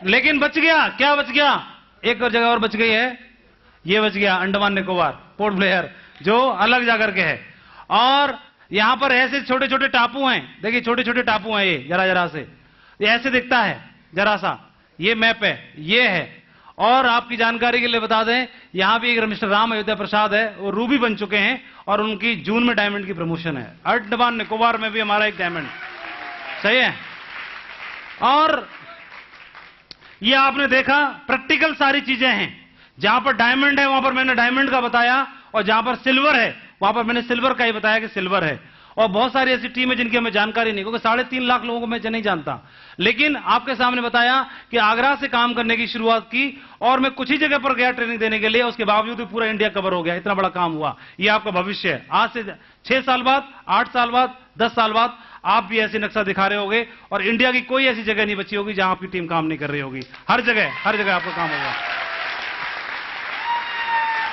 लेकिन बच गया, क्या बच गया? एक और जगह और बच गई है, ये बच गया अंडमान निकोबार, पोर्ट ब्लेयर, जो अलग जाकर के है। और यहां पर ऐसे छोटे छोटे टापू हैं, देखिए छोटे छोटे टापू हैं, ये जरा जरा से, ये ऐसे दिखता है जरा सा, ये मैप है, ये है। और आपकी जानकारी के लिए बता दें, यहां भी एक मिस्टर राम अयोध्या प्रसाद है, वो रूबी बन चुके हैं और उनकी जून में डायमंड की प्रमोशन है। अंडमान निकोबार में भी हमारा एक डायमंड, सही है। और ये आपने देखा, प्रैक्टिकल सारी चीजें हैं। जहां पर डायमंड है वहां पर मैंने डायमंड का बताया, और जहां पर सिल्वर है वहां पर मैंने सिल्वर का ही बताया कि सिल्वर है। और बहुत सारी ऐसी टीम है जिनकी हमें जानकारी नहीं, क्योंकि 3.5 लाख लोगों को मैं नहीं जानता। लेकिन आपके सामने बताया कि आगरा से काम करने की शुरुआत की, और मैं कुछ ही जगह पर गया ट्रेनिंग देने के लिए, उसके बावजूद भी पूरा इंडिया कवर हो गया। इतना बड़ा काम हुआ। ये आपका भविष्य है। आज से 6 साल बाद, 8 साल बाद, 10 साल बाद आप भी ऐसे नक्शा दिखा रहे होगे, और इंडिया की कोई ऐसी जगह नहीं बची होगी जहां आपकी टीम काम नहीं कर रही होगी। हर जगह आपका काम होगा।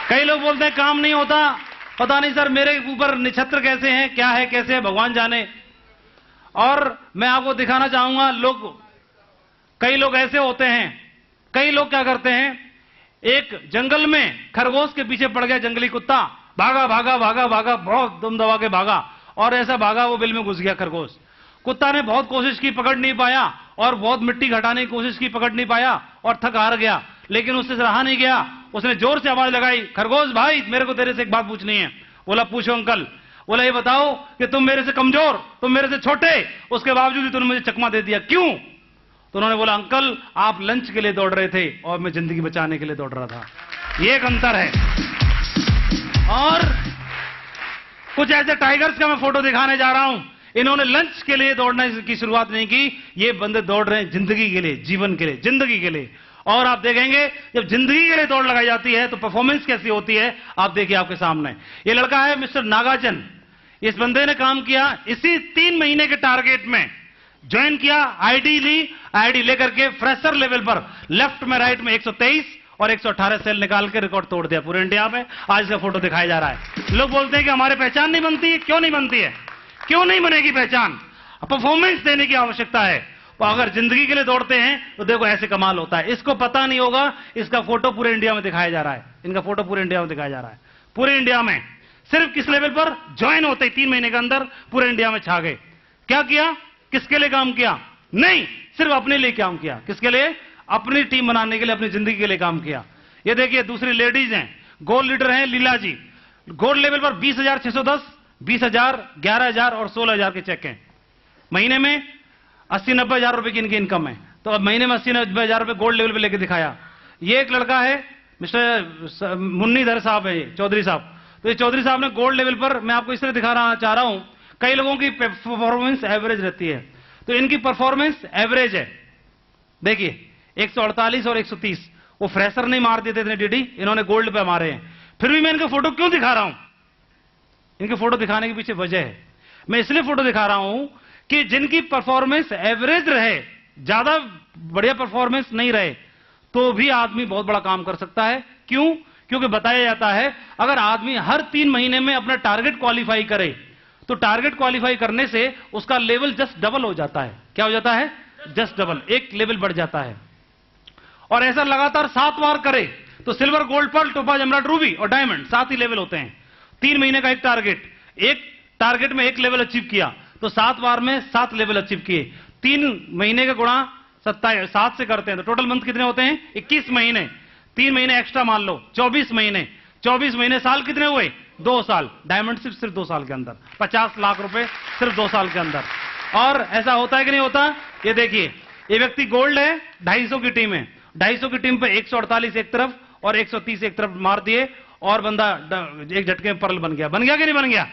कई लोग बोलते हैं काम नहीं होता, पता नहीं सर मेरे ऊपर नक्षत्र कैसे हैं, क्या है, कैसे है, भगवान जाने। और मैं आपको दिखाना चाहूंगा, कई लोग ऐसे होते हैं, कई लोग क्या करते हैं, एक जंगल में खरगोश के पीछे पड़ गया जंगली कुत्ता, भागा भागा भागा भागा, बहुत दम दबा के भागा, और ऐसा भागा वो बिल में घुस गया खरगोश। कुत्ता ने बहुत कोशिश की, पकड़ नहीं पाया, और बहुत मिट्टी घटाने की कोशिश की, पकड़ नहीं पाया, और थक हार गया। लेकिन उससे रहा नहीं गया, उसने जोर से आवाज लगाई, खरगोश भाई मेरे को तेरे से एक बात पूछनी है। बोला पूछो अंकल। बोला ये बताओ कि तुम मेरे से कमजोर, तुम मेरे से छोटे, उसके बावजूद भी तुमने मुझे चकमा दे दिया, क्यों? तो उन्होंने बोला अंकल आप लंच के लिए दौड़ रहे थे और मैं जिंदगी बचाने के लिए दौड़ रहा था। ये एक अंतर है। और कुछ ऐसे टाइगर्स का मैं फोटो दिखाने जा रहा हूं। इन्होंने लंच के लिए दौड़ने की शुरुआत नहीं की, ये बंदे दौड़ रहे हैं जिंदगी के लिए, जीवन के लिए, जिंदगी के लिए। और आप देखेंगे जब जिंदगी के लिए दौड़ लगाई जाती है तो परफॉर्मेंस कैसी होती है, आप देखिए आपके सामने। ये लड़का है मिस्टर नागार्जुन। इस बंदे ने काम किया, इसी 3 महीने के टारगेट में ज्वाइन किया, आईडी ली, आईडी लेकर के फ्रेशर लेवल पर लेफ्ट में राइट में 123 और 118 सेल निकाल के रिकॉर्ड तोड़ दिया पूरे इंडिया में। आज इसका फोटो दिखाया जा रहा है। लोग बोलते हैं कि हमारे पहचान नहीं बनती है, क्यों नहीं बनती है? क्यों नहीं बनेगी पहचान? परफॉर्मेंस देने की आवश्यकता है। तो अगर जिंदगी के लिए दौड़ते हैं तो देखो ऐसे कमाल होता है। इसको पता नहीं होगा, इसका फोटो पूरे इंडिया में दिखाया जा रहा है, इनका फोटो पूरे इंडिया में दिखाया जा रहा है। पूरे इंडिया में सिर्फ किस लेवल पर ज्वाइन होते ही 3 महीने के अंदर पूरे इंडिया में छा गए। क्या किया? किसके लिए काम किया? नहीं, सिर्फ अपने लिए काम किया। किसके लिए? अपनी टीम बनाने के लिए, अपनी जिंदगी के लिए काम किया। ये देखिए दूसरी लेडीज हैं, गोल्ड लीडर हैं लीला जी। गोल्ड लेवल पर 20,610, 20,000, 11,000 और 16,000 के चेक हैं। महीने में 80-90 हजार रुपए की इनकी इनकम है। तो अब महीने में 80-90 हजार रुपए गोल्ड लेवल पे लेके दिखाया। ये एक लड़का है मिस्टर मुन्नीधर साहब है, चौधरी साहब। तो ये चौधरी साहब ने गोल्ड लेवल पर, मैं आपको इसलिए दिखा चाह रहा हूं, कई लोगों की परफॉर्मेंस एवरेज रहती है, तो इनकी परफॉर्मेंस एवरेज है। देखिए 148 और 130, वो फ्रेशर नहीं मार देते थे डीडी, इन्होंने गोल्ड पे मारे हैं। फिर भी मैं इनके फोटो क्यों दिखा रहा हूं? इनके फोटो दिखाने के पीछे वजह है। मैं इसलिए फोटो दिखा रहा हूं कि जिनकी परफॉर्मेंस एवरेज रहे, ज्यादा बढ़िया परफॉर्मेंस नहीं रहे, तो भी आदमी बहुत बड़ा काम कर सकता है। क्यों? क्योंकि बताया जाता है अगर आदमी हर 3 महीने में अपना टारगेट क्वालिफाई करे, तो टारगेट क्वालिफाई करने से उसका लेवल जस्ट डबल हो जाता है। क्या हो जाता है? जस्ट डबल, एक लेवल बढ़ जाता है। और ऐसा लगातार 7 बार करे तो silver, gold, pearl, topaz, emerald, ruby और डायमंड 7 ही लेवल होते हैं। 3 महीने का एक टारगेट में एक लेवल अचीव किया तो 7 बार में 7 लेवल अचीव किए। 3 महीने का गुणा 7 से करते हैं तो टोटल मंथ कितने होते हैं? 21 महीने। 3 महीने एक्स्ट्रा मान लो, 24 महीने। 24 महीने, साल कितने हुए? 2 साल। डायमंड सिर्फ 2 साल के अंदर, 50 लाख रुपए सिर्फ 2 साल के अंदर। और ऐसा होता है कि नहीं होता? ये देखिए, ये व्यक्ति गोल्ड है, 250 की टीम है। 250 की टीम पे 148 एक तरफ और 130 एक तरफ मार दिए, और बंदा एक झटके में पर्ल बन गया। बन गया कि नहीं बन गया?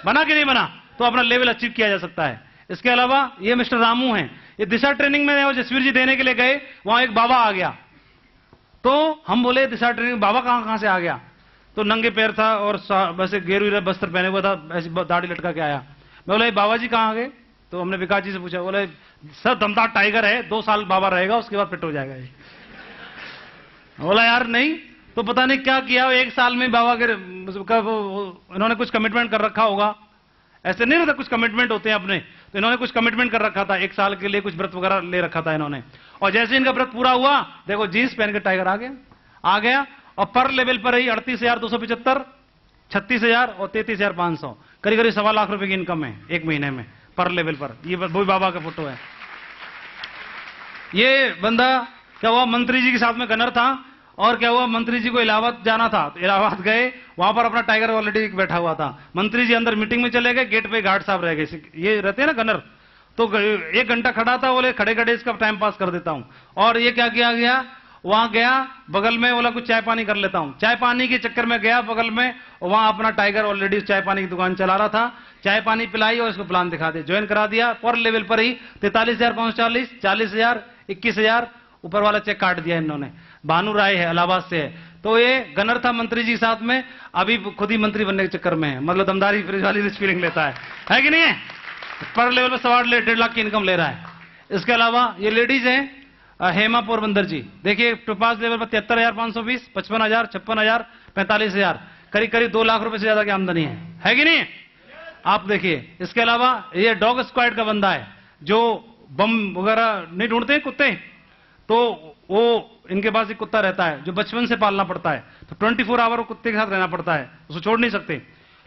बना कि नहीं बना? तो अपना लेवल अचीव किया जा सकता है। इसके अलावा ये मिस्टर रामू हैं, ये दिशा ट्रेनिंग में जसवीर जी देने के लिए गए, वहां एक बाबा आ गया। तो हम बोले दिशा ट्रेनिंग बाबा कहां से आ गया? तो नंगे पैर था और वैसे गेरू बस्तर पहने हुआ था, ऐसी दाढ़ी लटका के आया। मैं बोला बाबा जी कहां गए? तो हमने विकास जी से पूछा। बोले सर दमदार टाइगर है, 2 साल बाबा रहेगा, उसके बाद फिट हो जाएगा ये। बोला यार नहीं, तो पता नहीं क्या किया 1 साल में बाबा के, इन्होंने कुछ कमिटमेंट कर रखा होगा। ऐसे नहीं रहता, कुछ कमिटमेंट होते हैं अपने। तो इन्होंने कुछ कमिटमेंट कर रखा था, 1 साल के लिए कुछ व्रत वगैरह ले रखा था इन्होंने। और जैसे इनका व्रत पूरा हुआ, देखो जींस पहन के टाइगर आ गया और पर लेवल पर ही 38,275, 36,000 और 33,500, करीब करीब 1.25 लाख रुपए की इनकम है 1 महीने में पर लेवल पर। ये भोई बाबा का फोटो है। ये बंदा क्या हुआ, मंत्री जी के साथ में गनर था, और क्या हुआ, मंत्री जी को इलाहाबाद जाना था, तो इलाहाबाद गए, वहां पर अपना टाइगर ऑलरेडी बैठा हुआ था। मंत्री जी अंदर मीटिंग में चले गए, गेट पे गार्ड साहब रह गए, ये रहते हैं ना गनर, तो 1 घंटा खड़ा था, बोले खड़े खड़े इसका टाइम पास कर देता हूं। और ये क्या किया गया, वहां गया बगल में, बोला कुछ चाय पानी कर लेता हूं। चाय पानी के चक्कर में गया बगल में, वहां अपना टाइगर ऑलरेडी चाय पानी की दुकान चला रहा था। चाय पानी पिलाई और इसको प्लान दिखा दिया, ज्वाइन करा दिया। पर लेवल पर ही 43,540, 40,000, 21,000, ऊपर वाला चेक काट दिया इन्होंने। भानु राय है, इलाहाबाद से है। तो ये गनर था मंत्री जी साथ में, अभी खुद ही मंत्री बनने के चक्कर में है, मतलब दमदारी वाली फीलिंग लेता है कि नहीं है। पर लेवल पर 1.5 लाख की इनकम ले रहा है। इसके अलावा ये लेडीज हैं, हेमा पोरबंदर जी, देखिए टोपाज लेवल पर 73,520, 55,000, 56,000, 45,000, करीब करीब 2 लाख रुपए से ज्यादा की आमदनी है कि नहीं। आप देखिए, इसके अलावा ये डॉग स्क्वाड का बंदा है, जो बम वगैरह नहीं ढूंढते हैं कुत्ते, तो वो इनके पास एक कुत्ता रहता है जो बचपन से पालना पड़ता है, तो 24 आवर कुत्ते के साथ रहना पड़ता है, उसको छोड़ नहीं सकते।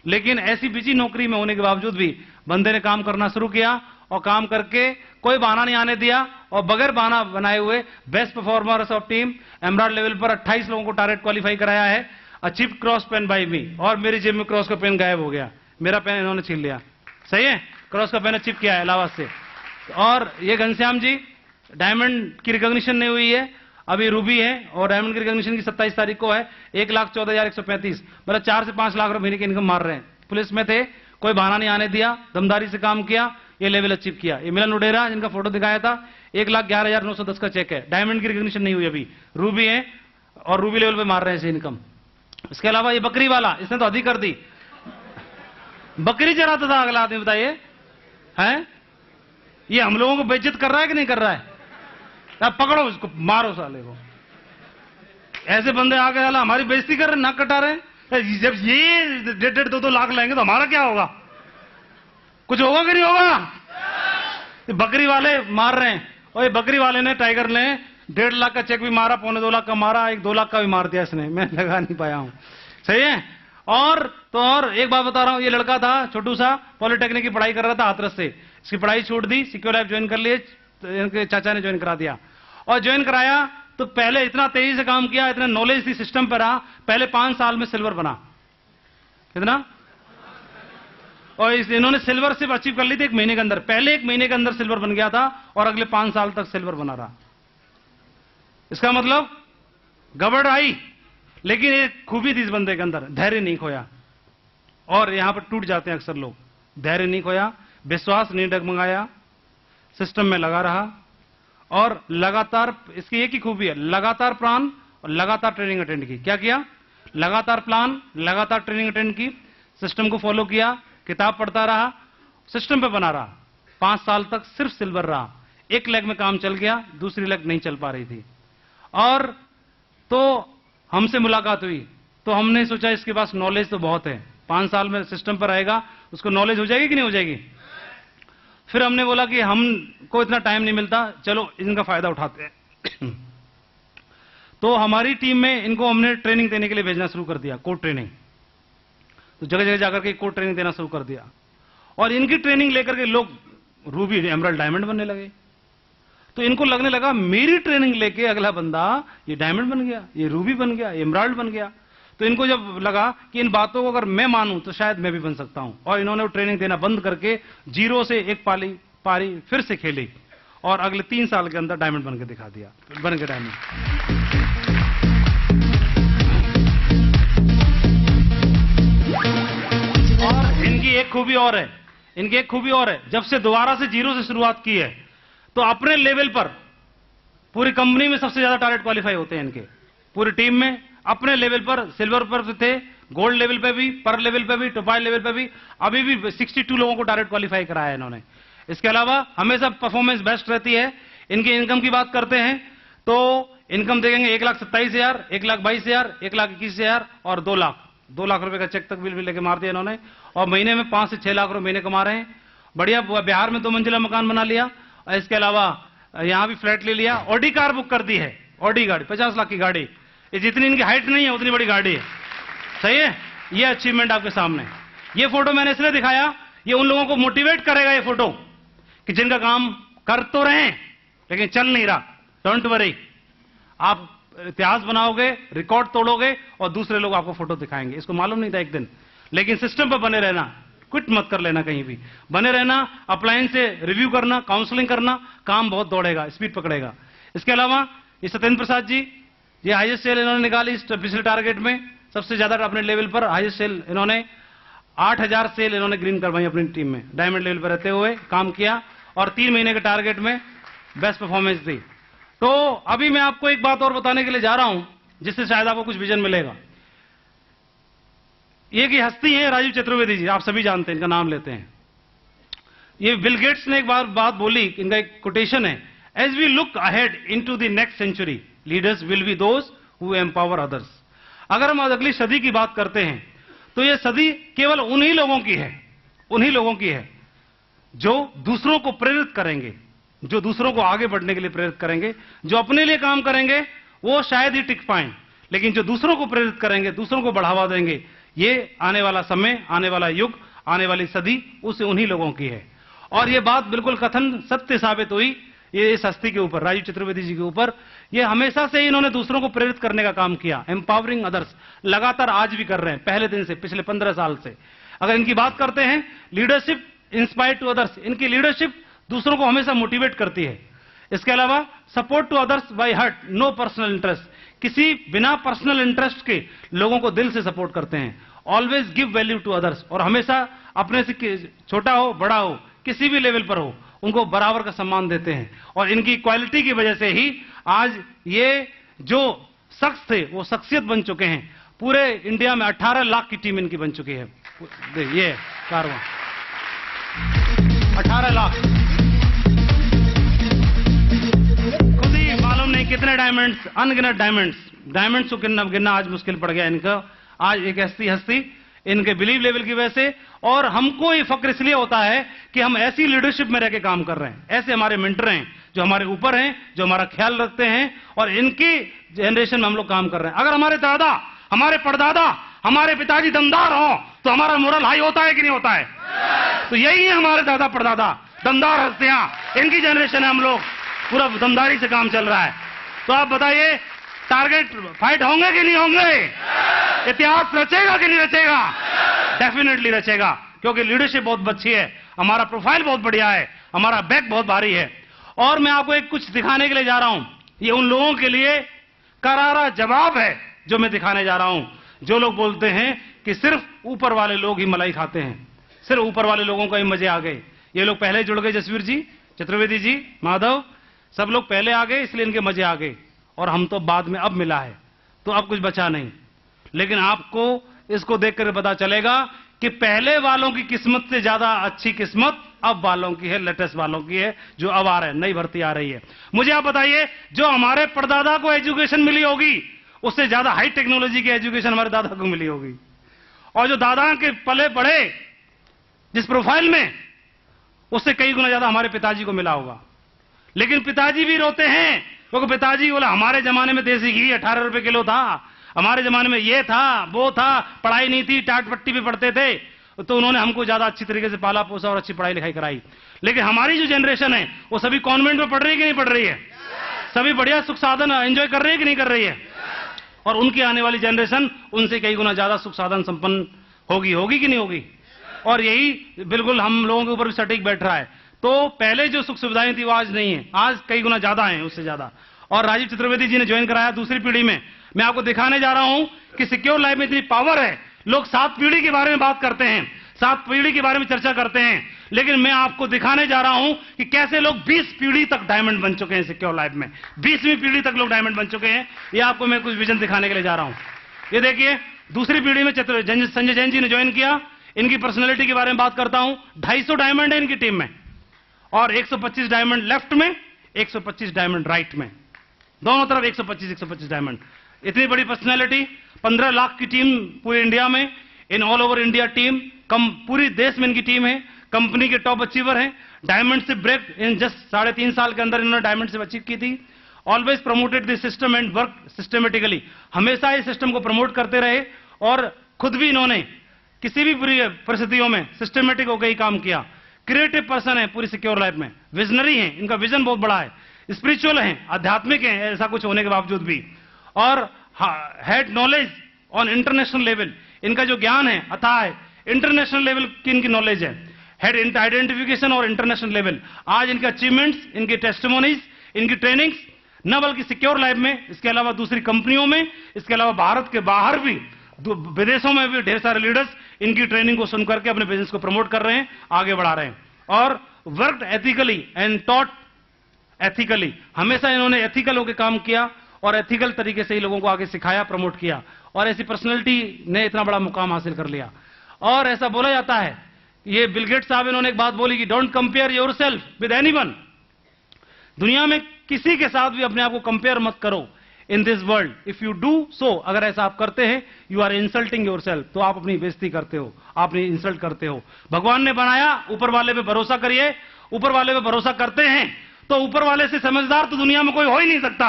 लेकिन ऐसी बिजी नौकरी में होने के बावजूद भी बंदे ने काम करना शुरू किया, और काम करके कोई बहाना नहीं आने दिया, और बगैर बहाना बनाए हुए best performers of team emerald level पर 28 लोगों को टारगेट क्वालिफाई कराया है। अचीव क्रॉस पेन बाय मी, और मेरी जेब में क्रॉस का पेन गायब हो गया, मेरा पेन इन्होंने छीन लिया। सही है, क्रॉस का पेन अचीव किया है इलाहाबाद से। और ये घनश्याम जी, डायमंड की रिकॉग्निशन नहीं हुई है, अभी रूबी है, और डायमंड की रिकॉग्निशन की 27 तारीख को है। 1,14,135, मतलब 4 से 5 लाख रुपए महीने की इनकम मार रहे हैं। पुलिस में थे, कोई बहाना नहीं आने दिया, दमदारी से काम किया, ये लेवल अचीव किया। ये मिलन उडेरा, जिनका फोटो दिखाया था, 1,11,910 का चेक है। डायमंड की रिकॉग्निशन नहीं हुई अभी, रूबी है, और रूबी लेवल पे मार रहे हैं इसे इनकम। इसके अलावा ये बकरी वाला, इसने तो अधिक कर दी, बकरी चराता था अगला आदमी, बताइए है, ये हम लोगों को बेइज्जत कर रहा है कि नहीं कर रहा है। अब पकड़ो इसको, मारो साले को। ऐसे बंदे आगे वाला हमारी बेइज्जती कर रहे, नाक कटा रहे हैं। जब ये 1.5 2 लाख लाएंगे तो हमारा क्या होगा, कुछ होगा कि नहीं होगा। बकरी वाले मार रहे हैं, और ये बकरी वाले ने, टाइगर ने 1.5 लाख का चेक भी मारा, 1.25 लाख का मारा, 1 2 लाख का भी मार दिया इसने, मैं लगा नहीं पाया हूं। सही है। और एक बात बता रहा हूं, ये लड़का था छोटू सा, पॉलिटेक्निक की पढ़ाई कर रहा था हाथरस से, इसकी पढ़ाई छूट दी, सिक्योर लाइफ ज्वाइन कर लिए, इनके चाचा ने ज्वाइन करा दिया। और ज्वाइन कराया तो पहले इतना तेजी से काम किया, इतना नॉलेज थी सिस्टम पर रहा, पहले 5 साल में सिल्वर बना। कितना, और इन्होंने सिल्वर सिर्फ अचीव कर ली थी 1 महीने के अंदर, पहले 1 महीने के अंदर सिल्वर बन गया था, और अगले 5 साल तक सिल्वर बना रहा। इसका मतलब गड़बड़ आई, लेकिन एक खूबी थी इस बंदे के अंदर, धैर्य नहीं खोया। और यहां पर टूट जाते हैं अक्सर लोग, धैर्य नहीं खोया, विश्वास नहीं डगमगाया, सिस्टम में लगा रहा, और लगातार, इसकी एक ही खूबी है, लगातार प्लान और लगातार ट्रेनिंग अटेंड की। क्या किया, लगातार प्लान, लगातार ट्रेनिंग अटेंड की, सिस्टम को फॉलो किया, किताब पढ़ता रहा, सिस्टम पे बना रहा। 5 साल तक सिर्फ सिल्वर रहा। एक लेग में काम चल गया, दूसरी लेग नहीं चल पा रही थी। और तो हमसे मुलाकात हुई, तो हमने सोचा इसके पास नॉलेज तो बहुत है, 5 साल में सिस्टम पर आएगा, उसको नॉलेज हो जाएगी कि नहीं हो जाएगी। फिर हमने बोला कि हमको इतना टाइम नहीं मिलता, चलो इनका फायदा उठाते हैं। तो हमारी टीम में इनको हमने ट्रेनिंग देने के लिए भेजना शुरू कर दिया, कोड ट्रेनिंग। तो जगह जगह जाकर के कोड ट्रेनिंग देना शुरू कर दिया, और इनकी ट्रेनिंग लेकर के लोग रूबी, एमराल्ड, डायमंड बनने लगे। तो इनको लगने लगा मेरी ट्रेनिंग लेके अगला बंदा ये डायमंड बन गया, ये रूबी बन गया, ये एमराल्ड बन गया। तो इनको जब लगा कि इन बातों को अगर मैं मानूं तो शायद मैं भी बन सकता हूं, और इन्होंने वो ट्रेनिंग देना बंद करके 0 से 1 पारी फिर से खेली, और अगले 3 साल के अंदर डायमंड बन के दिखा दिया, बन के डायमंड। और इनकी एक खूबी और है, इनकी एक खूबी और है, जब से दोबारा से 0 से शुरुआत की है, तो अपने लेवल पर पूरी कंपनी में सबसे ज्यादा टारगेट क्वालिफाई होते हैं इनके, पूरी टीम में अपने लेवल पर सिल्वर पर थे, गोल्ड लेवल पे भी, पर लेवल पे भी, टोपाई लेवल पे भी, अभी भी 62 लोगों को टारगेट क्वालिफाई कराया है इन्होंने। इसके अलावा हमेशा परफॉर्मेंस बेस्ट रहती है। इनकी इनकम की बात करते हैं तो इनकम देखेंगे 1,27,000, 1,22,000, 1,21,000 और 2 लाख रुपए का चेक तक बिल लेके मार दिया इन्होंने, और महीने में 5 से 6 लाख रुपए महीने कमा रहे हैं। बढ़िया बिहार में 2 मंजिला मकान बना लिया, और इसके अलावा यहां भी फ्लैट ले लिया, ऑडी कार बुक कर दी है, ऑडी गाड़ी 50 लाख की गाड़ी, ये जितनी इनकी हाइट नहीं है उतनी बड़ी गाड़ी है। सही है, ये अचीवमेंट आपके सामने। ये फोटो मैंने इसलिए दिखाया, ये उन लोगों को मोटिवेट करेगा ये फोटो कि जिनका काम कर तो रहे हैं लेकिन चल नहीं रहा। डोंट वरी, आप इतिहास बनाओगे, रिकॉर्ड तोड़ोगे और दूसरे लोग आपको फोटो दिखाएंगे। इसको मालूम नहीं था एक दिन, लेकिन सिस्टम पर बने रहना, क्विट मत कर लेना, कहीं भी बने रहना, अपलाइन से रिव्यू करना, काउंसलिंग करना, काम बहुत दौड़ेगा, स्पीड पकड़ेगा। इसके अलावा ये सत्येंद्र प्रसाद जी, ये हाईएस्ट सेल इन्होंने निकाली इस पिछले टारगेट में, सबसे ज्यादा अपने लेवल पर हाईएस्ट सेल इन्होंने 8000 सेल इन्होंने ग्रीन करवाई अपनी टीम में, डायमंड लेवल पर रहते हुए काम किया और 3 महीने के टारगेट में बेस्ट परफॉर्मेंस दी। तो अभी मैं आपको एक बात और बताने के लिए जा रहा हूं जिससे शायद आपको कुछ विजन मिलेगा। ये की हस्ती है राजीव चतुर्वेदी जी, आप सभी जानते हैं, इनका नाम लेते हैं। ये बिल गेट्स ने एक बार बात बोली, इनका एक कोटेशन है, as we look ahead into the next century leaders will be those who empower others. अगर हम अगली सदी की बात करते हैं तो ये सदी केवल उन्हीं लोगों की है, उन्हीं लोगों की है जो दूसरों को प्रेरित करेंगे, जो दूसरों को आगे बढ़ने के लिए प्रेरित करेंगे। जो अपने लिए काम करेंगे वो शायद ही टिक पाएं, लेकिन जो दूसरों को प्रेरित करेंगे, दूसरों को बढ़ावा देंगे, ये आने वाला समय, आने वाला युग, आने वाली सदी उस उन्हीं लोगों की है। और ये बात बिल्कुल कथन सत्य साबित हुई ये इस हस्ती के ऊपर, राजीव चतुर्वेदी जी के ऊपर। ये हमेशा से ही इन्होंने दूसरों को प्रेरित करने का काम किया, एम्पावरिंग अदर्स, लगातार आज भी कर रहे हैं, पहले दिन से, पिछले 15 साल से। अगर इनकी बात करते हैं, लीडरशिप इंस्पायर टू अदर्स, इनकी लीडरशिप दूसरों को हमेशा मोटिवेट करती है। इसके अलावा support to others by heart, no personal interest, किसी बिना पर्सनल इंटरेस्ट के लोगों को दिल से सपोर्ट करते हैं। Always give value to others, और हमेशा अपने से छोटा हो बड़ा हो किसी भी लेवल पर हो उनको बराबर का सम्मान देते हैं। और इनकी क्वालिटी की वजह से ही आज ये जो शख्स थे वो शख्सियत बन चुके हैं। पूरे इंडिया में 18 लाख की टीम इनकी बन चुकी है। ये कारवां 18 लाख, खुद ही मालूम नहीं कितने डायमंड्स, अनगिनत डायमंड्स को गिनना आज मुश्किल पड़ गया इनका। आज एक ऐसी हस्ती इनके बिलीव लेवल की वजह से, और हमको ये फक्र इसलिए होता है कि हम ऐसी लीडरशिप में रह के काम कर रहे हैं, ऐसे हमारे मेंटर हैं जो हमारे ऊपर हैं, जो हमारा ख्याल रखते हैं, और इनकी जनरेशन में हम लोग काम कर रहे हैं। अगर हमारे दादा, हमारे परदादा, हमारे पिताजी दमदार हो तो हमारा मोरल हाई होता है कि नहीं होता है? तो यही है हमारे दादा परदादा, दमदार हस्तियां, इनकी जनरेशन है, हम लोग पूरा दमदारी से काम चल रहा है। तो आप बताइए, टारगेट फाइट होंगे कि नहीं होंगे? इतिहास रचेगा कि नहीं रचेगा? डेफिनेटली रचेगा, क्योंकि लीडरशिप बहुत अच्छी है, हमारा प्रोफाइल बहुत बढ़िया है, हमारा बैक बहुत भारी है। और मैं आपको एक कुछ दिखाने के लिए जा रहा हूं, ये उन लोगों के लिए करारा जवाब है जो मैं दिखाने जा रहा हूं, जो लोग बोलते हैं कि सिर्फ ऊपर वाले लोग ही मलाई खाते हैं, सिर्फ ऊपर वाले लोगों को ही मजे आ गए। ये लोग पहले जुड़ गए, जसवीर जी, चतुर्वेदी जी, माधव, सब लोग पहले आ गए इसलिए इनके मजे आ गए, और हम तो बाद में अब मिला है, तो अब कुछ बचा नहीं। लेकिन आपको इसको देखकर पता चलेगा कि पहले वालों की किस्मत से ज्यादा अच्छी किस्मत अब वालों की है, लेटेस्ट वालों की है, जो अब आ रहे हैं, नई भर्ती आ रही है। मुझे आप बताइए, जो हमारे परदादा को एजुकेशन मिली होगी उससे ज्यादा हाई टेक्नोलॉजी की एजुकेशन हमारे दादा को मिली होगी, और जो दादा के पले पड़े जिस प्रोफाइल में, उससे कई गुना ज्यादा हमारे पिताजी को मिला होगा। लेकिन पिताजी भी रोते हैं, क्योंकि पिताजी बोला हमारे जमाने में देसी घी 18 रुपए किलो था, हमारे जमाने में ये था, वो था, पढ़ाई नहीं थी, टाट पट्टी पे पढ़ते थे, तो उन्होंने हमको ज्यादा अच्छी तरीके से पाला पोसा और अच्छी पढ़ाई लिखाई कराई। लेकिन हमारी जो जनरेशन है वो सभी कॉन्वेंट में पढ़ रही है कि नहीं पढ़ रही है? सभी बढ़िया सुख साधन एंजॉय कर रही है कि नहीं कर रही है? और उनकी आने वाली जनरेशन उनसे कई गुना ज्यादा सुख साधन संपन्न होगी कि नहीं होगी? और यही बिल्कुल हम लोगों के ऊपर भी सटीक बैठ रहा है। तो पहले जो सुख सुविधाएं थी वो आज नहीं है, आज कई गुना ज्यादा है, उससे ज्यादा। और राजीव चतुर्वेदी जी ने ज्वाइन कराया दूसरी पीढ़ी में। मैं आपको दिखाने जा रहा हूं कि सिक्योर लाइफ में इतनी पावर है। लोग 7 पीढ़ी के बारे में बात करते हैं, 7 पीढ़ी के बारे में चर्चा करते हैं, लेकिन मैं आपको दिखाने जा रहा हूं कि कैसे लोग 20 पीढ़ी तक डायमंड बन चुके हैं सिक्योर लाइफ में। 20वीं पीढ़ी तक लोग डायमंड बन चुके हैं। ये आपको मैं कुछ विजन दिखाने के लिए जा रहा हूं। ये देखिए, दूसरी पीढ़ी में संजय जैन जी ने ज्वाइन किया। इनकी पर्सनैलिटी के बारे में बात करता हूं। 250 डायमंड है इनकी टीम में, और 125 डायमंड लेफ्ट में, 125 डायमंड राइट में, दोनों तरफ 125 डायमंड। इतनी बड़ी पर्सनैलिटी, 15 लाख की टीम पूरे इंडिया में, in all over India team, कम पूरी देश में इनकी टीम है। कंपनी के टॉप अचीवर हैं, diamond ship break in just 3.5 साल के अंदर इन्होंने डायमंड शिप अचीव की थी। Always promoted this system and work systematically, हमेशा इस सिस्टम को प्रमोट करते रहे और खुद भी इन्होंने किसी भी बुरी परिस्थितियों में सिस्टमेटिक होकर ही काम किया। क्रिएटिव पर्सन है पूरी सिक्योर लाइफ में, विजनरी है, इनका विजन बहुत बड़ा है, स्पिरिचुअल है, आध्यात्मिक है ऐसा कुछ होने के बावजूद भी, और had knowledge on international level, इनका जो ज्ञान है अथाह है, इंटरनेशनल लेवल की इनकी नॉलेज है, हेड आइडेंटिफिकेशन और इंटरनेशनल लेवल। आज इनके अचीवमेंट्स, इनकी टेस्टिमोनीज, इनकी ट्रेनिंग्स न बल्कि सिक्योर लाइफ में, इसके अलावा दूसरी कंपनियों में, इसके अलावा भारत के बाहर भी, विदेशों में भी ढेर सारे लीडर्स इनकी ट्रेनिंग को सुनकर के अपने बिजनेस को प्रमोट कर रहे हैं, आगे बढ़ा रहे हैं। और worked ethically and taught ethically, हमेशा इन्होंने एथिकल होकर काम किया और एथिकल तरीके से ही लोगों को आगे सिखाया, प्रमोट किया, और ऐसी पर्सनैलिटी ने इतना बड़ा मुकाम हासिल कर लिया। और ऐसा बोला जाता है, ये बिल गेट्स साहब इन्होंने एक बात बोली कि don't compare yourself with anyone, दुनिया में किसी के साथ भी अपने आप को कंपेयर मत करो in this world, if you do so, अगर ऐसा आप करते हैं यू आर इंसल्टिंग योरसेल्फ, तो आप अपनी बेइज्जती करते हो, आप अपनी इंसल्ट करते हो। भगवान ने बनाया, ऊपर वाले पे भरोसा करिए, ऊपर वाले पे भरोसा करते हैं तो ऊपर वाले से समझदार तो दुनिया में कोई हो ही नहीं सकता।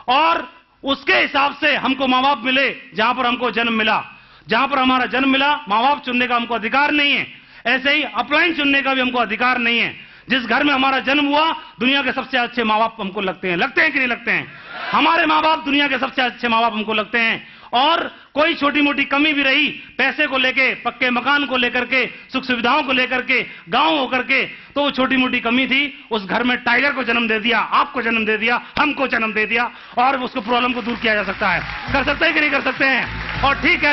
और उसके हिसाब से हमको माँ बाप मिले, जहां पर हमको जन्म मिला, जहां पर हमारा जन्म मिला, माँ बाप चुनने का हमको अधिकार नहीं है, ऐसे ही अपलाइन चुनने का भी हमको अधिकार नहीं है। जिस घर में हमारा जन्म हुआ, दुनिया के सबसे अच्छे माँ बाप हमको लगते हैं कि नहीं लगते हैं? हमारे माँ बाप दुनिया के सबसे अच्छे माँ बाप हमको लगते हैं। और कोई छोटी मोटी कमी भी रही, पैसे को लेके, पक्के मकान को लेकर के, सुख सुविधाओं को लेकर के, गांव होकर के, तो वो छोटी मोटी कमी थी, उस घर में टाइगर को जन्म दे दिया, आपको जन्म दे दिया, हमको जन्म दे दिया, और उसको प्रॉब्लम को दूर किया जा सकता है। कर सकते हैं कि नहीं कर सकते हैं? और ठीक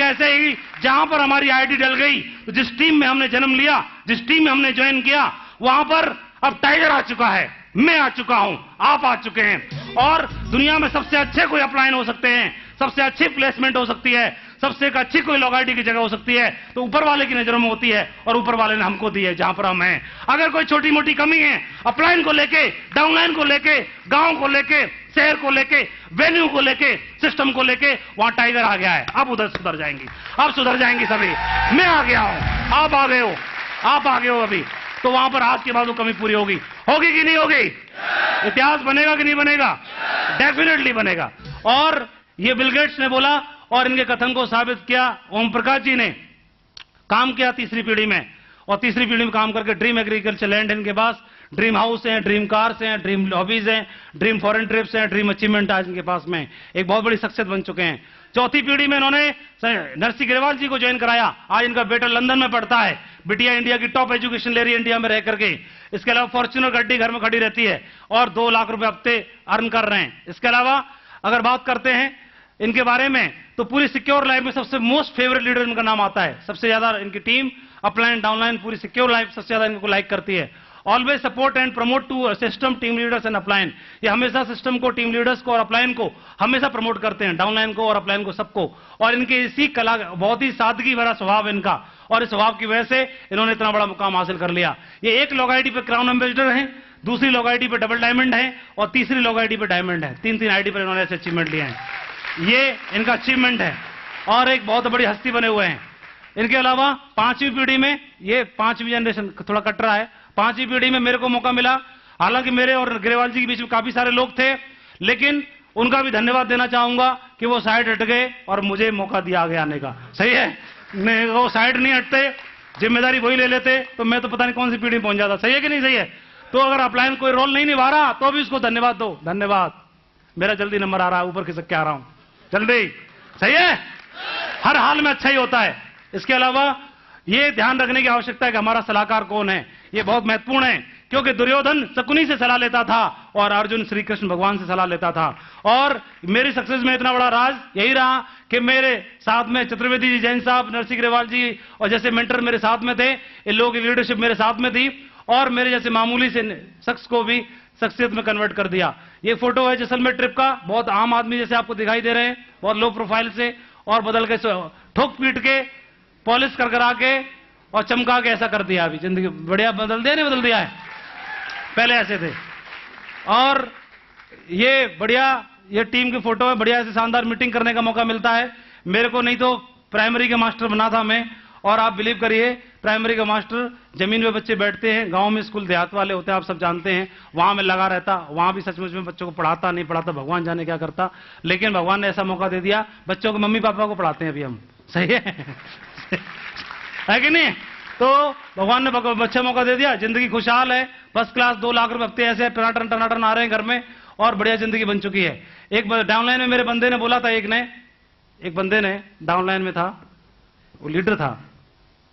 ऐसे ही जहां पर हमारी आईडी डल गई, तो जिस टीम में हमने जन्म लिया, जिस टीम में हमने ज्वाइन किया, वहां पर अब टाइगर आ चुका है, मैं आ चुका हूं, आप आ चुके हैं। और दुनिया में सबसे अच्छे कोई अपलाइन हो सकते हैं, सबसे अच्छी प्लेसमेंट हो सकती है, सबसे अच्छी कोई लॉयल्टी की जगह हो सकती है, तो ऊपर वाले की नजरों में होती है, और ऊपर वाले ने हमको दी है जहां पर हम हैं। अगर कोई छोटी मोटी कमी है अपलाइन को लेके, डाउनलाइन को लेके, गांव को लेके, शहर को लेके, वेन्यू को लेके, सिस्टम को लेके, वहां टाइगर आ गया है, अब उधर सुधर जाएंगी, अब सुधर जाएंगी सभी। मैं आ गया हूं, आप आ गए हो, आप आ गए हो अभी, तो वहां पर आज के बाद वो कमी पूरी होगी कि नहीं होगी? इतिहास बनेगा कि नहीं बनेगा? डेफिनेटली बनेगा। और ये बिल गेट्स ने बोला, और इनके कथन को साबित किया ओम प्रकाश जी ने, काम किया तीसरी पीढ़ी में, और तीसरी पीढ़ी में काम करके ड्रीम एग्रीकल्चर लैंड इनके पास, ड्रीम हाउस हैं, ड्रीम कार्स हैं, ड्रीम हॉबीज हैं, ड्रीम फॉरेन ट्रिप्स हैं, ड्रीम अचीवमेंट आज इनके पास में एक बहुत बड़ी शख्सियत बन चुके हैं। चौथी पीढ़ी में इन्होंने नरसिंह ग्रेवाल जी को ज्वाइन कराया, आज इनका बेटा लंदन में पढ़ता है, बिटिया इंडिया की टॉप एजुकेशन ले रही है इंडिया में रह करके। इसके अलावा फॉर्च्यूनर गाड़ी घर में खड़ी रहती है और 2 लाख रुपए हफ्ते अर्न कर रहे हैं। इसके अलावा अगर बात करते हैं इनके बारे में, तो पूरी सिक्योर लाइफ में सबसे मोस्ट फेवरेट लीडर इनका नाम आता है। सबसे ज्यादा इनकी टीम अपलाइन डाउनलाइन पूरी सिक्योर लाइफ सबसे ज्यादा इनको लाइक करती है। Always support and promote to system team leaders and upline, ये हमेशा सिस्टम को, टीम लीडर्स को और अपलाइन को हमेशा प्रमोट करते हैं, डाउनलाइन को और अपलाइन को, सबको। और इनके इसी कला, बहुत ही सादगी भरा स्वभाव इनका, और इस स्वभाव की वजह से इन्होंने इतना बड़ा मुकाम हासिल कर लिया। ये एक लॉग आईडी पे क्राउन एम्बेसडर हैं, दूसरी लॉग आईडी पे डबल डायमंड है, और तीसरी लॉग आईडी पे डायमंड है। 3 आईडी पर इन्होंने ऐसे अचीवमेंट लिए हैं, ये इनका अचीवमेंट है, और एक बहुत बड़ी हस्ती बने हुए हैं। इनके अलावा 5वीं पीढ़ी में, ये 5वीं जनरेशन थोड़ा कट रहा है, 5वीं पीढ़ी में मेरे को मौका मिला, हालांकि मेरे और ग्रेवाल जी के बीच में काफी सारे लोग थे, लेकिन उनका भी धन्यवाद देना चाहूंगा कि वो साइड हट गए और मुझे मौका दिया आगे आने का। सही है, वो साइड नहीं हटते, जिम्मेदारी वही ले लेते, तो मैं तो पता नहीं कौन सी पीढ़ी में पहुंच जाता। सही है कि नहीं सही है? तो अगर अपलाइन कोई रोल नहीं निभा रहा तो भी उसको धन्यवाद दो। धन्यवाद, मेरा जल्दी नंबर आ रहा है, ऊपर खिसक के आ रहा हूं, जल्दी। सही है, हर हाल में अच्छा ही होता है। इसके अलावा ये ध्यान रखने की आवश्यकता है कि हमारा सलाहकार कौन है, ये बहुत महत्वपूर्ण है, क्योंकि दुर्योधन शकुनी से सलाह लेता था और अर्जुन श्री कृष्ण भगवान से सलाह लेता था। और मेरी सक्सेस में इतना बड़ा राज यही रहा कि मेरे साथ में चतुर्वेदी जी, जैन साहब, नरसिंह ग्रेवाल जी और जैसे मेंटर मेरे साथ में थे, इन लोगों की लीडरशिप मेरे साथ में थी, और मेरे जैसे मामूली से शख्स को भी शख्सियत में कन्वर्ट कर दिया। ये फोटो है जैसलमेर ट्रिप का, बहुत आम आदमी जैसे आपको दिखाई दे रहे हैं, बहुत लो प्रोफाइल से, और बदल के ठोक पीट के, पॉलिश कर करा के और चमका के ऐसा कर दिया। अभी जिंदगी बढ़िया बदल दिया, नहीं बदल दिया है? पहले ऐसे थे। और ये बढ़िया, ये टीम की फोटो है, बढ़िया ऐसे शानदार मीटिंग करने का मौका मिलता है। मेरे को नहीं तो प्राइमरी के मास्टर बना था मैं, और आप बिलीव करिए प्राइमरी का मास्टर, जमीन पे बच्चे बैठते हैं, गांव में स्कूल देहात वाले होते हैं, आप सब जानते हैं, वहां में लगा रहता, वहां भी सचमुच में बच्चों को पढ़ाता नहीं पढ़ाता भगवान जाने क्या करता, लेकिन भगवान ने ऐसा मौका दे दिया, बच्चों के मम्मी पापा को पढ़ाते हैं अभी हम। सही है कि नहीं? तो भगवान ने अच्छा मौका दे दिया, जिंदगी खुशहाल है, फर्स्ट क्लास, 2 लाख रुपए हफ्ते ऐसे टनाटन टनाटन आ रहे हैं घर में, और बढ़िया जिंदगी बन चुकी है। एक डाउनलाइन में मेरे बंदे ने बोला था, एक बंदे ने डाउनलाइन में था, वो लीडर था,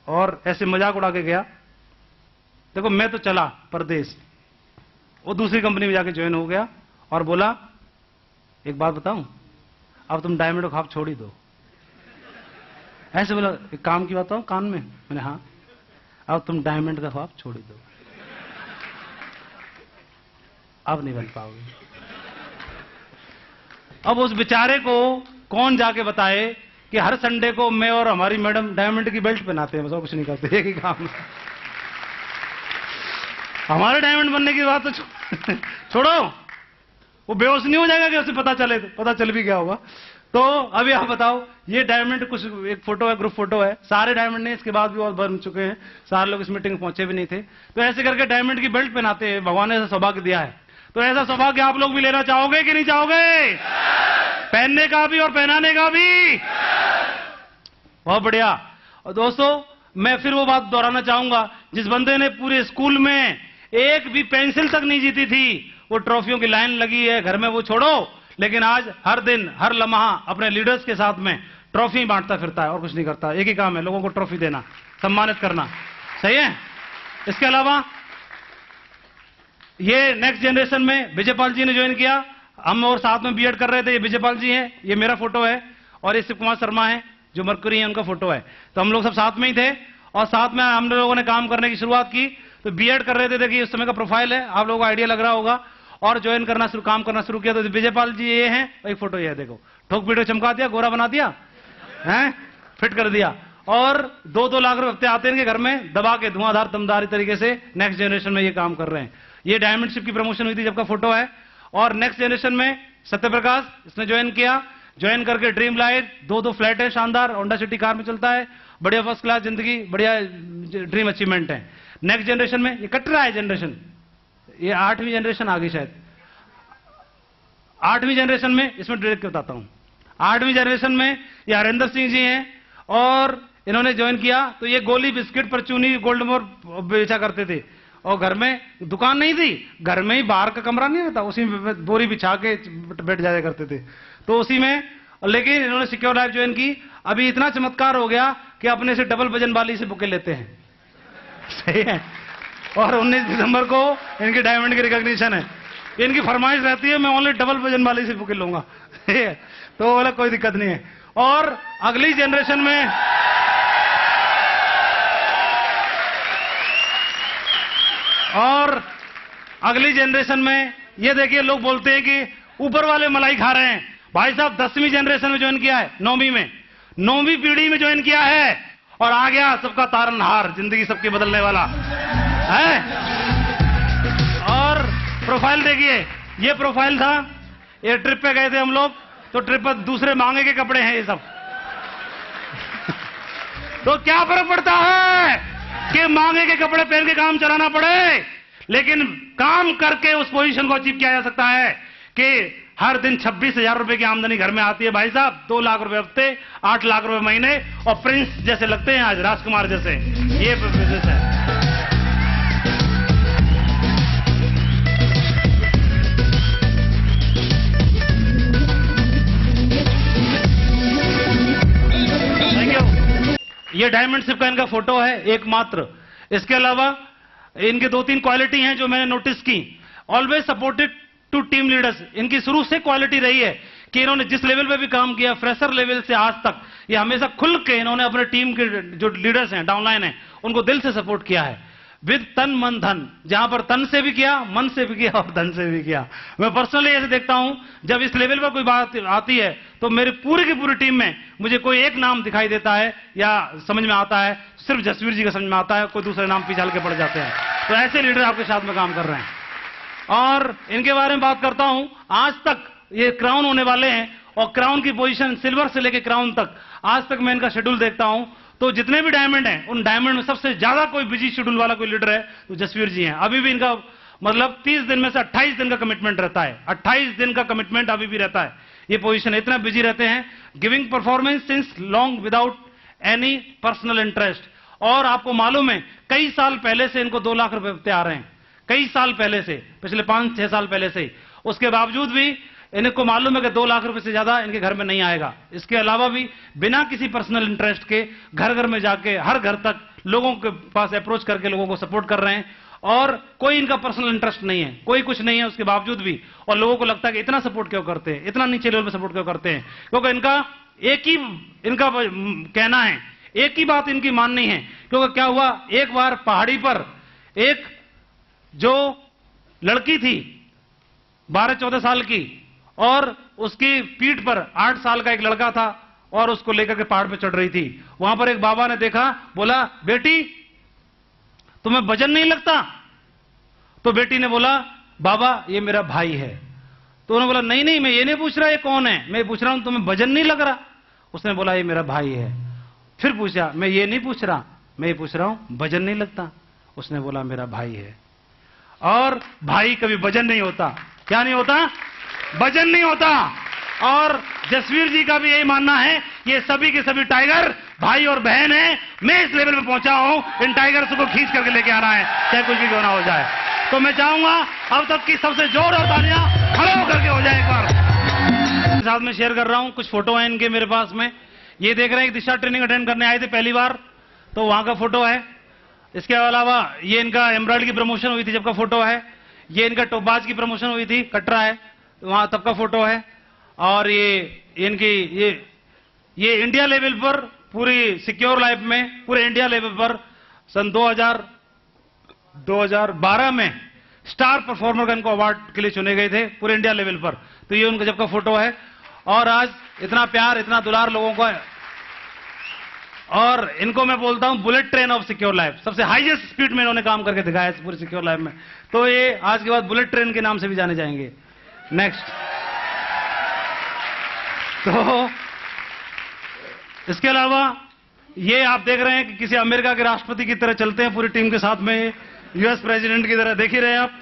और ऐसे मजाक उड़ा के गया, देखो मैं तो चला परदेश, वो दूसरी कंपनी में जाके ज्वाइन हो गया और बोला एक बात बताऊं, अब तुम डायमंड का ख्वाब छोड़ ही दो। ऐसे बोला, एक काम की बात बताऊं कान में, मैंने हाँ, अब तुम डायमंड का ख्वाब छोड़ ही दो, अब नहीं बन पाओगे। अब उस बेचारे को कौन जाके बताए कि हर संडे को मैं और हमारी मैडम डायमंड की बेल्ट पहनाते हैं, बस और कुछ नहीं करते, एक ही काम। हमारे डायमंड बनने की बात तो छोड़ो, वो बेहोश नहीं हो जाएगा कि उसे पता चले, तो पता चल भी गया होगा। तो अभी आप बताओ, ये डायमंड कुछ एक फोटो है, ग्रुप फोटो है, सारे डायमंड ने इसके बाद भी और बन चुके हैं, सारे लोग इस मीटिंग में पहुंचे भी नहीं थे। तो ऐसे करके डायमंड की बेल्ट पहनाते हैं, भगवान ने ऐसा सौभाग्य दिया है। तो ऐसा सौभाग्य आप लोग भी लेना चाहोगे कि नहीं चाहोगे? पहनने का भी और पहनाने का भी। बहुत बढ़िया। और दोस्तों, मैं फिर वो बात दोहराना चाहूंगा, जिस बंदे ने पूरे स्कूल में एक भी पेंसिल तक नहीं जीती थी, वो ट्रॉफियों की लाइन लगी है घर में, वो छोड़ो, लेकिन आज हर दिन हर लम्हा अपने लीडर्स के साथ में ट्रॉफी बांटता फिरता है और कुछ नहीं करता। एक ही काम है, लोगों को ट्रॉफी देना, सम्मानित करना। सही है? इसके अलावा ये नेक्स्ट जनरेशन में विजयपाल जी ने ज्वाइन किया, हम और साथ में बीएड कर रहे थे। ये विजयपाल जी हैं, ये मेरा फोटो है, और ये शिव कुमार शर्मा है जो मरकुरी है, उनका फोटो है। तो हम लोग सब साथ में ही थे और साथ में हम लोगों ने काम करने की शुरुआत की। तो बीएड कर रहे थे, देखिए उस समय का प्रोफाइल है, आप लोगों को आइडिया लग रहा होगा, और ज्वाइन करना शुरू, काम करना शुरू किया। तो विजयपाल जी ये हैं, एक फोटो ये है, देखो, ठोक पीट चमका दिया, गोरा बना दिया है, फिट कर दिया, और 2-2 लाख रुपए हफ्ते आते हैं इनके घर में, दबा के धुआंधार दमदारी तरीके से नेक्स्ट जनरेशन में ये काम कर रहे हैं। ये डायमंडशिप की प्रमोशन हुई थी जब का फोटो है। और नेक्स्ट जनरेशन में सत्यप्रकाश, इसने ज्वाइन किया, ज्वाइन करके ड्रीम लाइट, 2-2 फ्लैट है, शानदार होंडा सिटी कार में चलता है, बढ़िया फर्स्ट क्लास जिंदगी, बढ़िया ड्रीम अचीवमेंट है। नेक्स्ट जनरेशन में ये कट रहा है जनरेशन, ये 8वीं जनरेशन आ गई शायद, 8वीं जनरेशन में, इसमें डायरेक्ट बताता हूं, 8वीं जनरेशन में ये हरेंद्र सिंह जी हैं, और इन्होंने ज्वाइन किया। तो ये गोली बिस्किट परचूनी गोल्ड मोर बेचा करते थे, और घर में दुकान नहीं थी, घर में ही बाहर का कमरा नहीं रहता, उसी में बोरी बिछा के बैठ जाया करते थे, तो उसी में। लेकिन इन्होंने सिक्योर लाइफ ज्वाइन की। अभी इतना चमत्कार हो गया कि अपने से डबल वजन वाली से बुके लेते हैं। सही है? और 19 दिसंबर को इनकी डायमंड की रिकॉग्निशन है। इनकी फरमाइश रहती है, मैं ओनली डबल वजन वाली से बुके लूंगा। तो बोला कोई दिक्कत नहीं है। और अगली जनरेशन में ये देखिए, लोग बोलते हैं कि ऊपर वाले मलाई खा रहे हैं। भाई साहब 10वीं जनरेशन में ज्वाइन किया है, 9वीं पीढ़ी में ज्वाइन किया है, और आ गया सबका तारनहार, जिंदगी सबकी बदलने वाला है। और प्रोफाइल देखिए, ये प्रोफाइल था, ये ट्रिप पे गए थे हम लोग, तो ट्रिप पर दूसरे मांगे के कपड़े हैं ये सब। तो क्या फर्क पड़ता है कि मांगे के कपड़े पहन के काम चलाना पड़े, लेकिन काम करके उस पोजीशन को अचीव किया जा सकता है कि हर दिन 26,000 रुपए की आमदनी घर में आती है भाई साहब, 2 लाख रुपए हफ्ते, 8 लाख रुपए महीने, और प्रिंस जैसे लगते हैं आज, राजकुमार जैसे। ये बिजनेस है। Thank you. ये डायमंडशिप का इनका फोटो है एकमात्र। इसके अलावा इनके 2-3 क्वालिटी हैं जो मैंने नोटिस की। Always supported to team leaders, इनकी शुरू से क्वालिटी रही है कि इन्होंने जिस लेवल पे भी काम किया, फ्रेशर लेवल से आज तक, ये हमेशा खुल के इन्होंने अपने टीम के जो लीडर्स हैं, डाउनलाइन हैं, उनको दिल से सपोर्ट किया है, विद तन मन धन। जहां पर तन से भी किया, मन से भी किया, और धन से भी किया। मैं पर्सनली ऐसे देखता हूं, जब इस लेवल पर कोई बात आती है तो मेरी पूरी की पूरी टीम में मुझे कोई एक नाम दिखाई देता है या समझ में आता है, सिर्फ जसवीर जी का समझ में आता है, कोई दूसरे नाम पीछे हल के पड़ जाते हैं। तो ऐसे लीडर आपके साथ में काम कर रहे हैं। और इनके बारे में बात करता हूं, आज तक ये क्राउन होने वाले हैं, और क्राउन की पोजीशन सिल्वर से लेकर क्राउन तक, आज तक मैं इनका शेड्यूल देखता हूं, तो जितने भी डायमंड हैं उन डायमंड में सबसे ज्यादा कोई बिजी शेड्यूल वाला कोई लीडर है तो जसवीर जी हैं। अभी भी इनका मतलब 30 दिन में से 28 दिन का कमिटमेंट रहता है, 28 दिन का कमिटमेंट अभी भी रहता है। ये पोजीशन इतना बिजी रहते हैं, giving performance since long without any personal interest. और आपको मालूम है कई साल पहले से इनको 2 लाख रुपए आ रहे हैं, कई साल पहले से, पिछले 5-6 साल पहले से। उसके बावजूद भी इनको मालूम है कि 2 लाख रुपए से ज्यादा इनके घर में नहीं आएगा। इसके अलावा भी बिना किसी पर्सनल इंटरेस्ट के घर घर में जाके हर घर तक लोगों के पास अप्रोच करके लोगों को सपोर्ट कर रहे हैं और कोई इनका पर्सनल इंटरेस्ट नहीं है, कोई कुछ नहीं है उसके बावजूद भी। और लोगों को लगता है कि इतना सपोर्ट क्यों करते हैं, इतना नीचे लेवल पे सपोर्ट क्यों करते हैं, क्योंकि इनका एक ही इनका कहना है, एक ही बात इनकी माननी है। क्योंकि क्या हुआ, एक बार पहाड़ी पर एक जो लड़की थी 12-14 साल की और उसकी पीठ पर 8 साल का एक लड़का था और उसको लेकर के पहाड़ पे चढ़ रही थी। वहां पर एक बाबा ने देखा, बोला बेटी तुम्हें वजन नहीं लगता? तो बेटी ने बोला बाबा ये मेरा भाई है। तो उन्होंने बोला नहीं नहीं मैं ये नहीं पूछ रहा ये कौन है, मैं पूछ रहा हूं तुम्हें वजन नहीं लग रहा? उसने बोला ये मेरा भाई है। फिर पूछा मैं ये नहीं पूछ रहा, मैं ये पूछ रहा हूं वजन नहीं लगता? उसने बोला मेरा भाई है। और भाई कभी वजन नहीं होता। क्या नहीं होता? वजन नहीं होता। और जसवीर जी का भी यही मानना है, ये सभी के सभी टाइगर भाई और बहन हैं। मैं इस लेवल पे पहुंचा हूं, इन टाइगर्स को खींच करके लेके आना है, चाहे कुछ भी क्यों ना हो जाए। तो मैं चाहूंगा अब तक की सबसे जोर और तालियां खड़े होकर के हो जाए एक बार। साथ में शेयर कर रहा हूं, कुछ फोटो है इनके मेरे पास में। ये देख रहे हैं, दिशा ट्रेनिंग अटेंड करने आए थे पहली बार, तो वहां का फोटो है। इसके अलावा ये इनका एम्ब्रॉयडरी की प्रमोशन हुई थी जब का फोटो है। ये इनका टोपाज की प्रमोशन हुई थी, कटरा है, वहां तब का फोटो है। और ये इनकी ये इंडिया लेवल पर पूरी सिक्योर लाइफ में पूरे इंडिया लेवल पर सन 2012 में स्टार परफॉर्मर का इनको अवार्ड के लिए चुने गए थे पूरे इंडिया लेवल पर। तो ये उनका जब का फोटो है। और आज इतना प्यार इतना दुलार लोगों का है। और इनको मैं बोलता हूं bullet train of secure life, सबसे हाईएस्ट स्पीड में इन्होंने काम करके दिखाया है पूरी सिक्योर लाइफ में। तो ये आज के बाद बुलेट ट्रेन के नाम से भी जाने जाएंगे। नेक्स्ट, तो इसके अलावा ये आप देख रहे हैं कि किसी अमेरिका के राष्ट्रपति की तरह चलते हैं पूरी टीम के साथ में, यूएस प्रेसिडेंट की तरह। देख ही रहे हैं आप,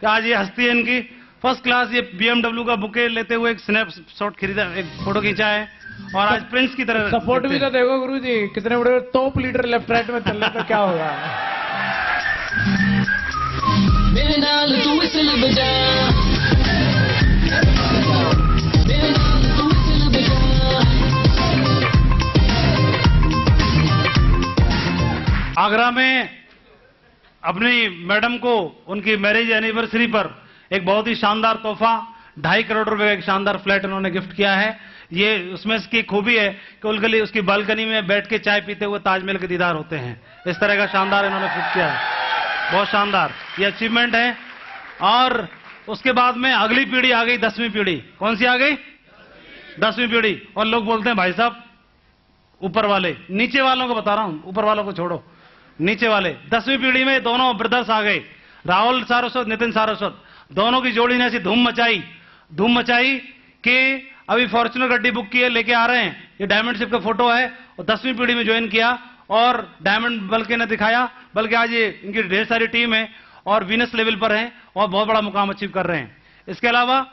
आज ये हस्ती है इनकी फर्स्ट क्लास। ये BMW का बुके लेते हुए एक स्नैपशॉट खरीदा, एक फोटो खींचा है और आज प्रिंस की तरह सपोर्ट भी तो देखो गुरुजी, कितने बड़े टॉप लीडर लेफ्ट राइट में चल रहे तो क्या होगा। आगरा में अपनी मैडम को उनकी मैरिज एनिवर्सरी पर एक बहुत ही शानदार तोहफा 2.5 करोड़ रुपए का एक शानदार फ्लैट उन्होंने गिफ्ट किया है। ये उसमें इसकी खूबी है कि उनके लिए उसकी बालकनी में बैठ के चाय पीते हुए ताजमहल के दीदार होते हैं। इस तरह का शानदार इन्होंने गिफ्ट किया है, बहुत शानदार ये अचीवमेंट है। और उसके बाद में अगली पीढ़ी आ गई, 10वीं पीढ़ी। कौन सी आ गई? 10वीं पीढ़ी। और लोग बोलते हैं भाई साहब ऊपर वाले, नीचे वालों को बता रहा हूं, ऊपर वालों को छोड़ो, नीचे वाले 10वीं पीढ़ी में दोनों ब्रदर्स आ गए, राहुल सारस्वत, नितिन सारस्वत। दोनों की जोड़ी ने ऐसी धूम मचाई कि अभी फॉर्च्यूनर गड्डी बुक की है, लेके आ रहे हैं। ये डायमंड शिप का फोटो है और 10वीं पीढ़ी में ज्वाइन किया और डायमंड बल्कि ने दिखाया, बल्कि आज ये इनकी ढेर सारी टीम है और वीनस लेवल पर है और बहुत बड़ा मुकाम अचीव कर रहे हैं। इसके अलावा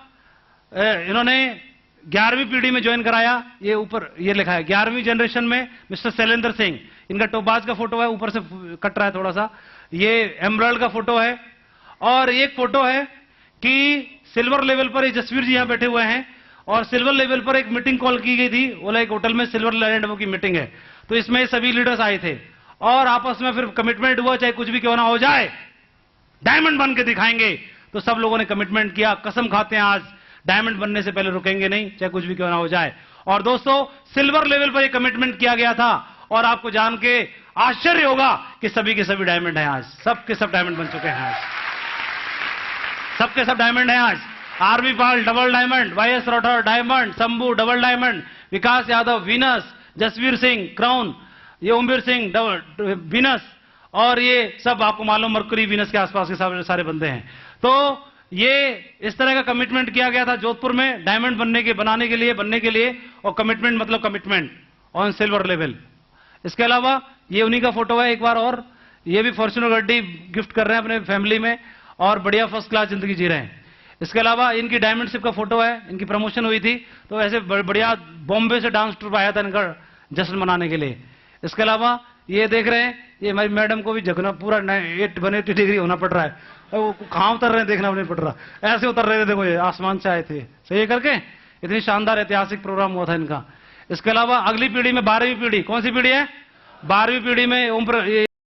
इन्होंने 11वीं पीढ़ी में ज्वाइन कराया। ये ऊपर ये लिखा है 11वीं जनरेशन में मिस्टर शैलेंद्र सिंह। इनका टोपाज का फोटो है, ऊपर से कट रहा है थोड़ा सा। ये एमराल्ड का फोटो है। और एक फोटो है कि सिल्वर लेवल पर ये जसवीर जी यहां बैठे हुए हैं और सिल्वर लेवल पर एक मीटिंग कॉल की गई थी, बोला एक होटल में सिल्वर लैंड की मीटिंग है, तो इसमें सभी लीडर्स आए थे और आपस में फिर कमिटमेंट हुआ चाहे कुछ भी क्यों ना हो जाए डायमंड बन के दिखाएंगे। तो सब लोगों ने कमिटमेंट किया, कसम खाते हैं आज डायमंड बनने से पहले रुकेंगे नहीं, चाहे कुछ भी क्यों ना हो जाए। और दोस्तों सिल्वर लेवल पर यह कमिटमेंट किया गया था और आपको जान के आश्चर्य होगा कि सभी के सभी डायमंड हैं आज, सबके सब डायमंड बन चुके हैं आज, सबके सब डायमंड हैं आज। RB Pal double diamond, YS Rathore diamond, Shambhu double diamond, Vikas Yadav Venus, Jasvir Singh crown, ये ओमवीर सिंह वीनस, और ये सब आपको मालूम मरकरी वीनस के आसपास के सारे बंदे हैं। तो ये इस तरह का कमिटमेंट किया गया था जोधपुर में डायमंड बनने के लिए, और कमिटमेंट मतलब कमिटमेंट ऑन सिल्वर लेवल। इसके अलावा ये उन्हीं का फोटो है एक बार और, ये भी फॉर्च्यूनर गाड़ी गिफ्ट कर रहे हैं अपने फैमिली में और बढ़िया फर्स्ट क्लास जिंदगी जी रहे हैं। इसके अलावा इनकी डायमंडशिप का फोटो है, इनकी प्रमोशन हुई थी तो ऐसे बढ़िया बॉम्बे से डांस ट्रूप आया था इनका जश्न मनाने के लिए। इसके अलावा ये देख रहे हैं, ये हमारी मैडम को भी झकना पूरा 180 डिग्री होना पड़ रहा है, वो कहाँ उतर रहे हैं देखना नहीं पड़ रहा, ऐसे उतर रहे थे देखो, ये आसमान से आए थे सही करके। इतनी शानदार ऐतिहासिक प्रोग्राम हुआ था इनका। इसके अलावा अगली पीढ़ी में 12वीं पीढ़ी, कौन सी पीढ़ी है? 12वीं पीढ़ी में